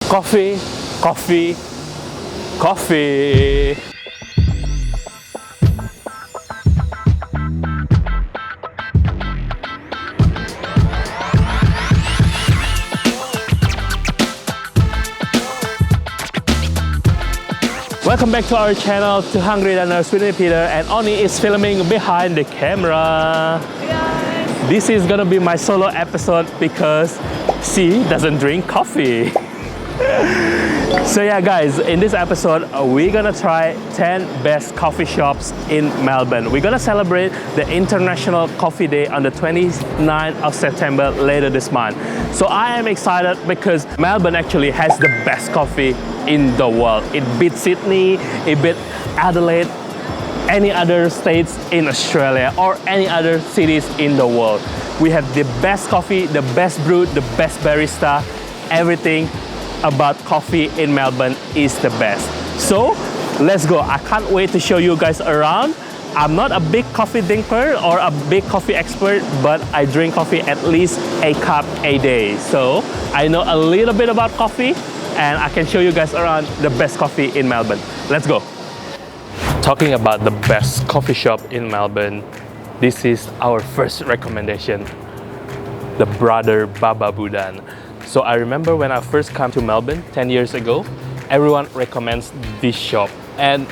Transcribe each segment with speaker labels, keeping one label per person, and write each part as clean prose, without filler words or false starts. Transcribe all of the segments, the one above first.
Speaker 1: Coffee, coffee, coffee. Welcome back to our channel, Too Hungry Runners with me, Peter, and Oni is filming behind the camera. This is gonna be my solo episode because she doesn't drink coffee. So yeah guys, in this episode we're gonna try 10 best coffee shops in Melbourne. We're gonna celebrate the International Coffee Day on the 29th of September later this month. So I am excited because Melbourne actually has the best coffee in the world. It beats Sydney, it beats Adelaide, any other states in Australia or any other cities in the world. We have the best coffee, the best brew, the best barista, everything about coffee in Melbourne is the best. So let's go. I can't wait to show you guys around. I'm not a big coffee drinker or a big coffee expert, but I drink coffee at least a cup a day. So I know a little bit about coffee and I can show you guys around the best coffee in Melbourne. Let's go. Talking about the best coffee shop in Melbourne, this is our first recommendation, the Brother Baba Budan. So I remember when I first came to Melbourne 10 years ago, everyone recommends this shop and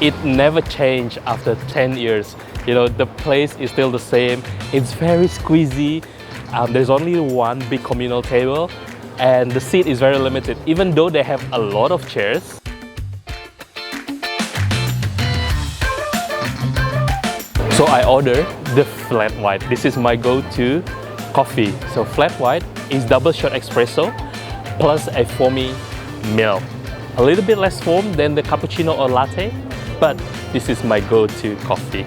Speaker 1: it never changed after 10 years. You know, the place is still the same. It's very squeezy. There's only one big communal table and the seat is very limited, even though they have a lot of chairs. So I ordered the flat white. This is my go-to coffee. So flat white is double shot espresso plus a foamy milk. A little bit less foam than the cappuccino or latte, but this is my go-to coffee.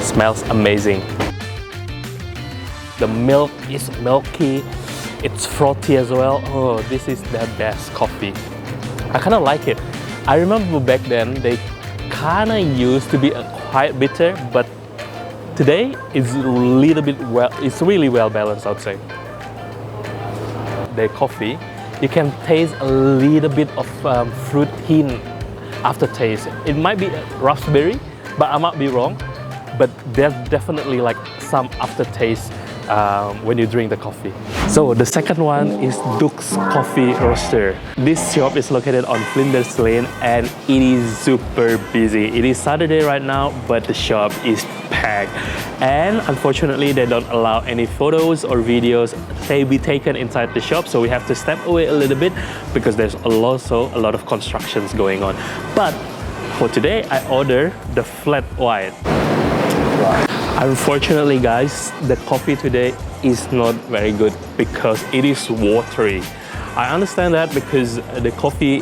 Speaker 1: Smells amazing. The milk is milky, it's frothy as well. Oh, this is the best coffee. I kind of like it. I remember back then they kind of used to be quite bitter, but today it's a little bit it's really well balanced, I would say. The coffee, you can taste a little bit of fruit hint aftertaste. It might be raspberry, but I might be wrong. But there's definitely like some aftertaste when you drink the coffee. So the second one is Duke's Coffee Roaster. This shop is located on Flinders Lane and it is super busy. It is Saturday right now, but the shop is packed. And unfortunately, they don't allow any photos or videos to be taken inside the shop. So we have to step away a little bit because there's also a lot of constructions going on. But for today, I ordered the flat white. Unfortunately guys, the coffee today is not very good because it is watery. I understand that because the coffee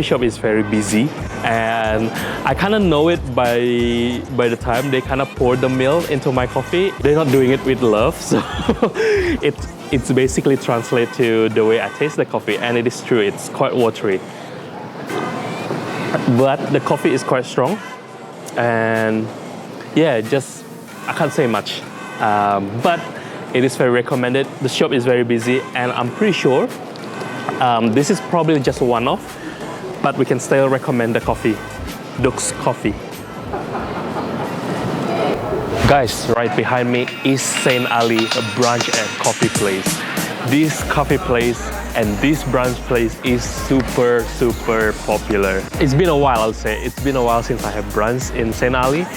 Speaker 1: shop is very busy and I kind of know it by the time they kind of pour the milk into my coffee. They're not doing it with love, so it's basically translate to the way I taste the coffee, and it is true, it's quite watery. But the coffee is quite strong and yeah, I can't say much, but it is very recommended. The shop is very busy and I'm pretty sure this is probably just a one-off, but we can still recommend the coffee, Duke's Coffee. Guys, right behind me is Saint Ali, a brunch and coffee place. This coffee place and this brunch place is super popular. It's been a while, I'll say. It's been a while since I have brunch in Saint Ali.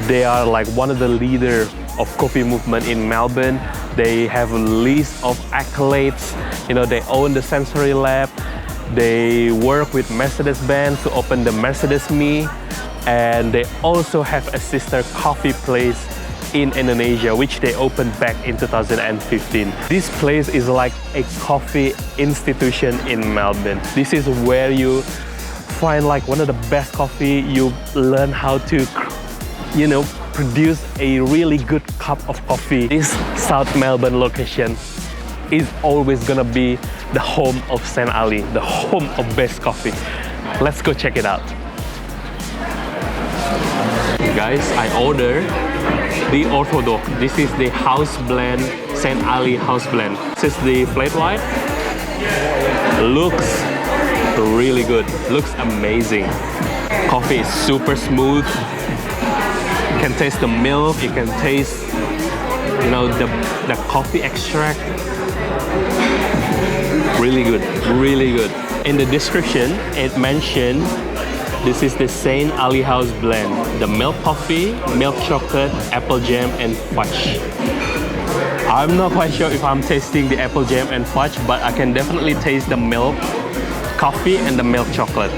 Speaker 1: They are like one of the leaders of coffee movement in Melbourne. They have a list of accolades. You know, they own the Sensory Lab. They work with Mercedes-Benz to open the Mercedes Me. And they also have a sister coffee place in Indonesia, which they opened back in 2015. This place is like a coffee institution in Melbourne. This is where you find like one of the best coffee. You learn how to, you know, produce a really good cup of coffee. This South Melbourne location is always gonna be the home of Saint Ali, the home of best coffee. Let's go check it out. Guys, I ordered the Orthodox. This is the house blend, Saint Ali house blend. This is the flat white. Looks really good. Looks amazing. Coffee is super smooth. You can taste the milk. You can taste, you know, the coffee extract. Really good, really good. In the description, it mentioned this is the St. Ali House blend. The milk coffee, milk chocolate, apple jam, and fudge. I'm not quite sure if I'm tasting the apple jam and fudge, but I can definitely taste the milk coffee and the milk chocolate.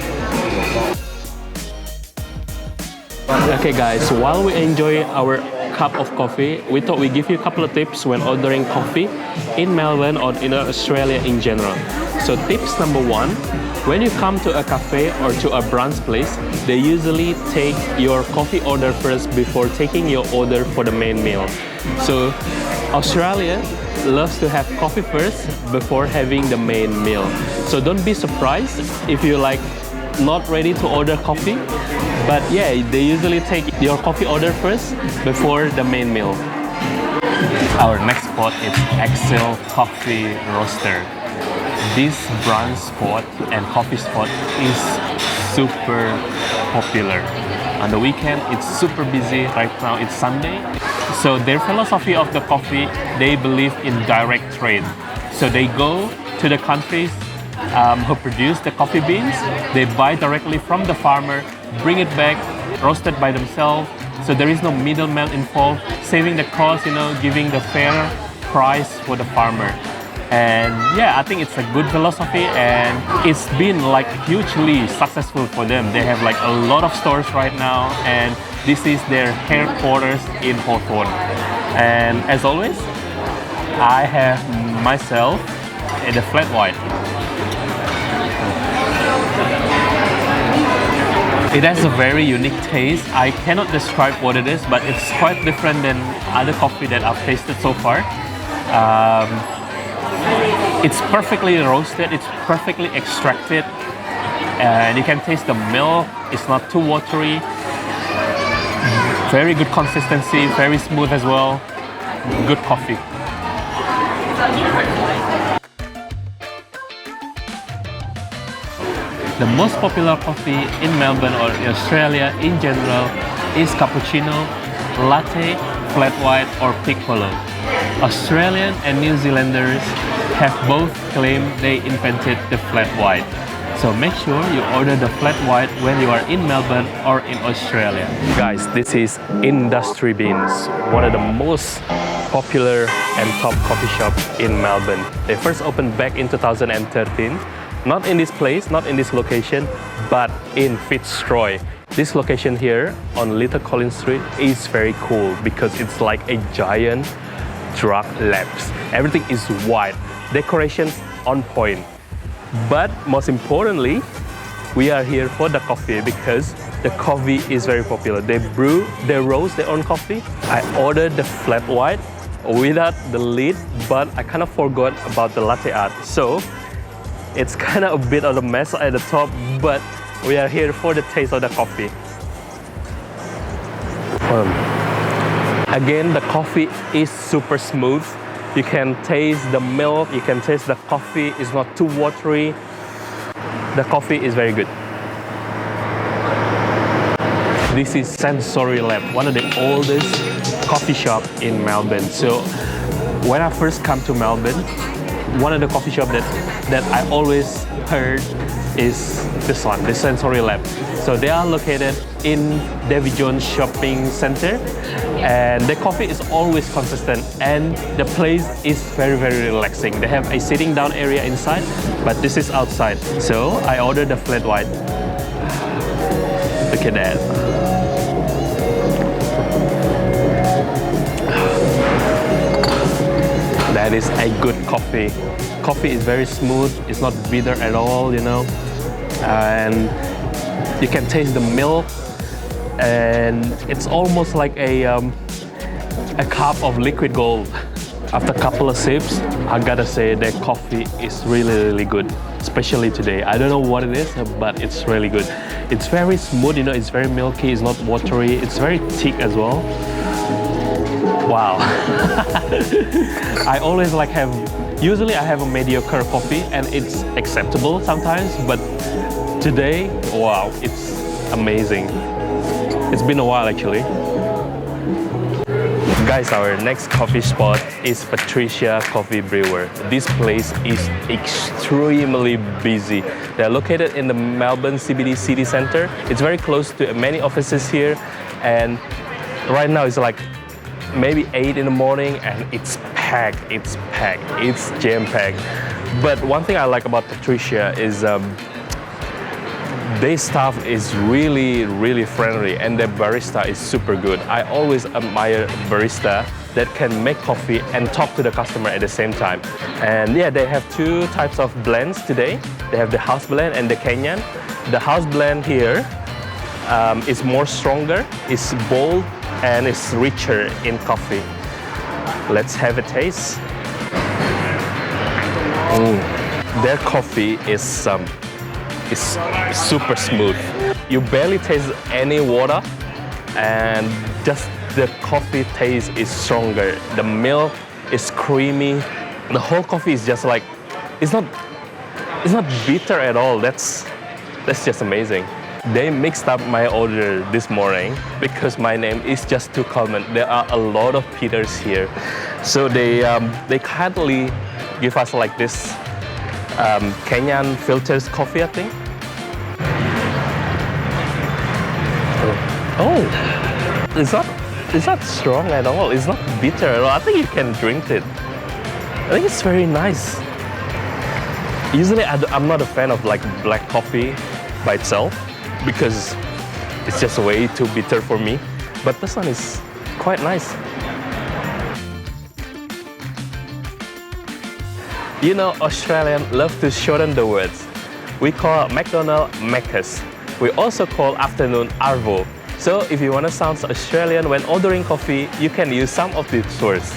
Speaker 1: Okay guys, while we enjoy our cup of coffee, we thought we'd give you a couple of tips when ordering coffee in Melbourne or in Australia in general. So tips number one, when you come to a cafe or to a brunch place, they usually take your coffee order first before taking your order for the main meal. So Australia loves to have coffee first before having the main meal. So don't be surprised if you're like not ready to order coffee. But yeah, they usually take your coffee order first before the main meal. Our next spot is Excel Coffee Roaster. This brunch spot and coffee spot is super popular. On the weekend, it's super busy. Right now, it's Sunday. So their philosophy of the coffee, they believe in direct trade. So they go to the countries who produce the coffee beans. They buy directly from the farmer, bring it back, roasted by themselves. So there is no middleman involved, saving the cost, you know, giving the fair price for the farmer. And yeah, I think it's a good philosophy, and it's been like hugely successful for them. They have like a lot of stores right now, and this is their headquarters in Hawthorne. And as always, I have myself the flat white. It has a very unique taste. I cannot describe what it is, but it's quite different than other coffee that I've tasted so far. It's perfectly roasted, it's perfectly extracted, and you can taste the milk. It's not too watery. Very good consistency, very smooth as well. Good coffee. The most popular coffee in Melbourne or in Australia in general is cappuccino, latte, flat white or piccolo. Australian and New Zealanders have both claimed they invented the flat white. So make sure you order the flat white when you are in Melbourne or in Australia. Guys, this is Industry Beans, one of the most popular and top coffee shops in Melbourne. They first opened back in 2013. Not in this place, not in this location, but in Fitzroy. This location here on Little Collins Street is very cool because it's like a giant drug labs. Everything is white, decorations on point. But most importantly, we are here for the coffee because the coffee is very popular. They roast their own coffee. I ordered the flat white without the lid, but I kind of forgot about the latte art. So it's kind of a bit of a mess at the top, but we are here for the taste of the coffee. Again, the coffee is super smooth. You can taste the milk, you can taste the coffee. It's not too watery. The coffee is very good. This is Sensory Lab, one of the oldest coffee shops in Melbourne. So when I first come to Melbourne, one of the coffee shops that I always heard is this one, the Sensory Lab. So they are located in David Jones Shopping Centre, and the coffee is always consistent, and the place is very, very relaxing. They have a sitting down area inside, but this is outside. So I ordered the flat white. Look at that. That is a good coffee. Coffee is very smooth, it's not bitter at all, you know. And you can taste the milk, and it's almost like a cup of liquid gold. After a couple of sips, I gotta say that coffee is really, really good, especially today. I don't know what it is, but it's really good. It's very smooth, you know, it's very milky, it's not watery, it's very thick as well. Wow. I always like have Usually I have a mediocre coffee and it's acceptable sometimes, but today, wow, it's amazing. It's been a while actually. Guys, our next coffee spot is Patricia Coffee Brewer. This place is extremely busy. They're located in the Melbourne CBD city center. It's very close to many offices here, and right now it's like maybe 8 in the morning and it's packed, it's jam-packed. But one thing I like about Patricia is their staff is really friendly and their barista is super good. I always admire barista that can make coffee and talk to the customer at the same time. And yeah, they have 2 types of blends today. They have the house blend and the Kenyan. The house blend here is more stronger, it's bold, and it's richer in coffee. Let's have a taste. Their coffee is super smooth. You barely taste any water, and just the coffee taste is stronger. The milk is creamy. The whole coffee is just like, it's not bitter at all. That's just amazing. They mixed up my order this morning because my name is just too common. There are a lot of Peters here, so they kindly give us like this Kenyan filters coffee, I think. Oh, it's not strong at all. It's not bitter at all. I think you can drink it. I think it's very nice. Usually I'm not a fan of like black coffee by itself because it's just way too bitter for me. But this one is quite nice. You know, Australians love to shorten the words. We call McDonald's Macca's. We also call afternoon Arvo. So if you want to sound Australian when ordering coffee, you can use some of these words.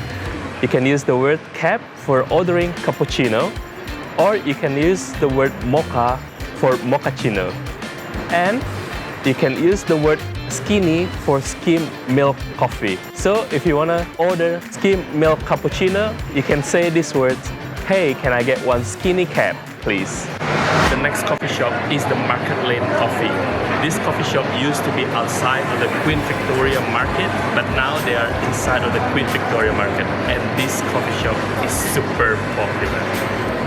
Speaker 1: You can use the word cap for ordering cappuccino, or you can use the word mocha for mochaccino. And you can use the word skinny for skim milk coffee. So if you want to order skim milk cappuccino, you can say these words, "Hey, can I get one skinny cap, please?" The next coffee shop is the Market Lane Coffee. This coffee shop used to be outside of the Queen Victoria Market, but now they are inside of the Queen Victoria Market. And this coffee shop is super popular.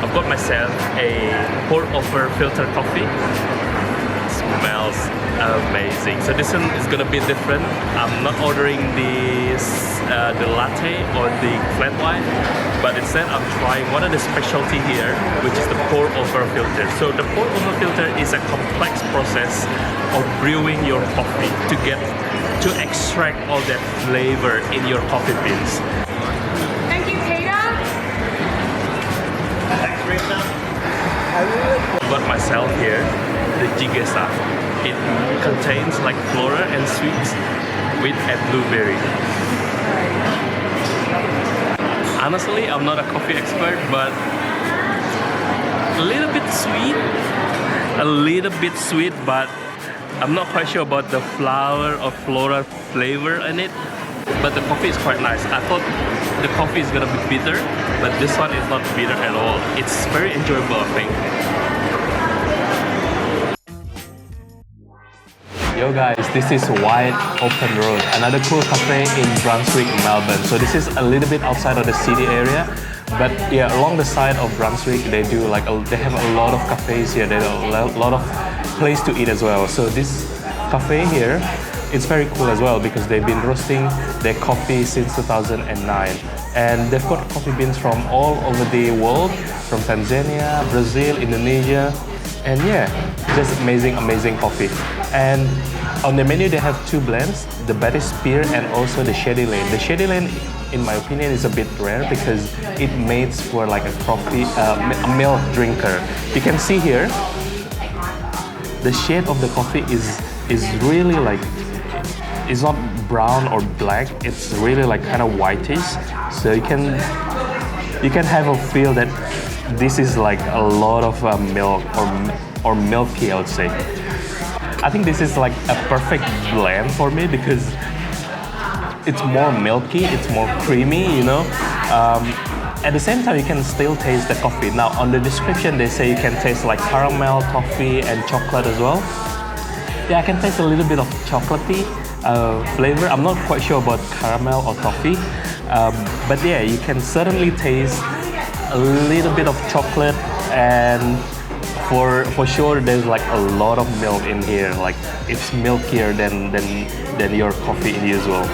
Speaker 1: I've got myself a pour-over filter coffee. It smells amazing. So this one is gonna be different. I'm not ordering the latte or the flat white, but instead I'm trying one of the specialty here, which is the pour-over filter. So the pour-over filter is a complex process of brewing your coffee to extract all that flavor in your coffee beans.
Speaker 2: Thank you, Peter.
Speaker 1: Thanks, Rita. I got myself here the jigesa. It contains like flora and sweets with a blueberry. Honestly, I'm not a coffee expert, but a little bit sweet, but I'm not quite sure about the flower or flora flavor in it. But the coffee is quite nice. I thought the coffee is gonna be bitter, but this one is not bitter at all. It's very enjoyable, I think. Yo guys, this is Wide Open Road, another cool cafe in Brunswick, Melbourne. So this is a little bit outside of the city area, but yeah, along the side of Brunswick, they have a lot of cafes here. They have a lot of place to eat as well. So this cafe here, it's very cool as well because they've been roasting their coffee since 2009. And they've got coffee beans from all over the world, from Tanzania, Brazil, Indonesia, and yeah, just amazing coffee. And on the menu they have 2 blends, the Betty Spear and also the Shady Lane. The Shady Lane, in my opinion, is a bit rare because it mates for like a coffee, a milk drinker. You can see here, the shade of the coffee is really like, it's not brown or black, it's really like kind of whitish. So you can have a feel that this is like a lot of milk or milky, I would say. I think this is like a perfect blend for me because it's more milky, it's more creamy, you know. at the same time, you can still taste the coffee. Now, on the description, they say you can taste like caramel, toffee, and chocolate as well. Yeah, I can taste a little bit of chocolatey flavor. I'm not quite sure about caramel or toffee, but yeah, you can certainly taste a little bit of chocolate, and for sure, there's like a lot of milk in here. Like it's milkier than your coffee in usual.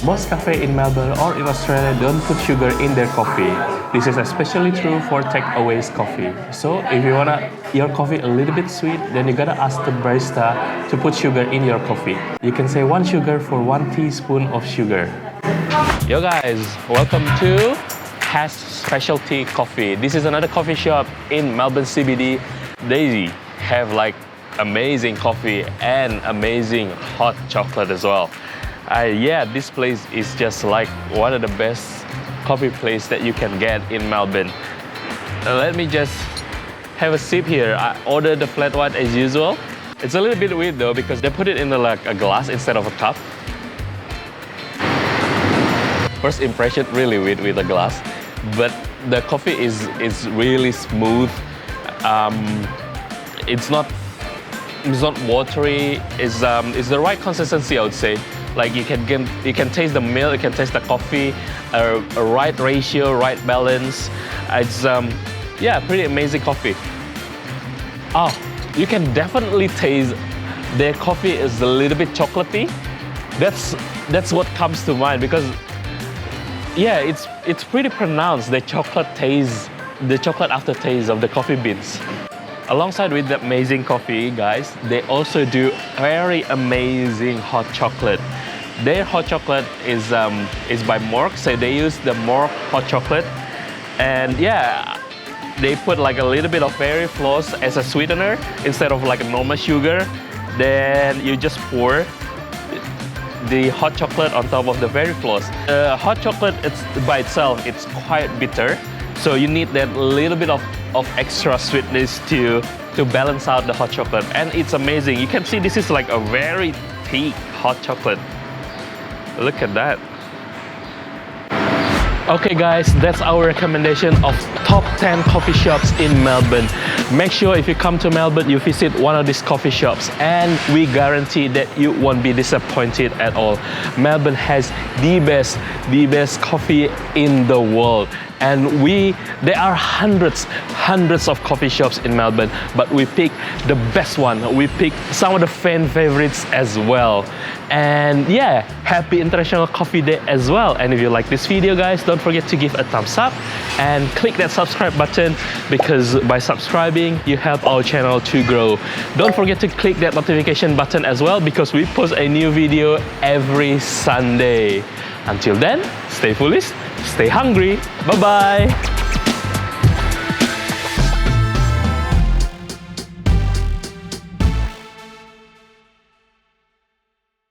Speaker 1: Most cafes in Melbourne or in Australia don't put sugar in their coffee. This is especially true for takeaways coffee. So if you want your coffee a little bit sweet, then you gotta ask the barista to put sugar in your coffee. You can say 1 sugar for 1 teaspoon of sugar. Yo guys, welcome to Hash Specialty Coffee. This is another coffee shop in Melbourne CBD. They have like amazing coffee and amazing hot chocolate as well. Yeah, this place is just like one of the best coffee places that you can get in Melbourne. Let me just have a sip here. I ordered the flat white as usual. It's a little bit weird though because they put it in like a glass instead of a cup. First impression, really weird with a glass, but the coffee is really smooth. It's not watery. It's the right consistency, I would say. Like you can taste the milk, you can taste the coffee, a right ratio, right balance. It's yeah, pretty amazing coffee. Oh, you can definitely taste their coffee is a little bit chocolatey. That's what comes to mind because yeah, it's pretty pronounced, the chocolate aftertaste of the coffee beans. Alongside with the amazing coffee, guys, they also do very amazing hot chocolate. Their hot chocolate is by Mork, so they use the Mork hot chocolate, and yeah, they put like a little bit of berry floss as a sweetener instead of like a normal sugar. Then you just pour the hot chocolate on top of the berry floss. Hot chocolate, by itself, it's quite bitter, so you need that little bit of extra sweetness to balance out the hot chocolate, and it's amazing. You can see this is like a very thick hot chocolate. Look at that. Okay guys, that's our recommendation of top 10 coffee shops in Melbourne. Make sure if you come to Melbourne, you visit one of these coffee shops, and we guarantee that you won't be disappointed at all. Melbourne has the best coffee in the world. And there are hundreds of coffee shops in Melbourne, but we pick the best one. We pick some of the fan favorites as well. And yeah, happy International Coffee Day as well. And if you like this video, guys, don't forget to give a thumbs up and click that subscribe button, because by subscribing, you help our channel to grow. Don't forget to click that notification button as well, because we post a new video every Sunday. Until then, stay foolish, stay hungry. Bye-bye.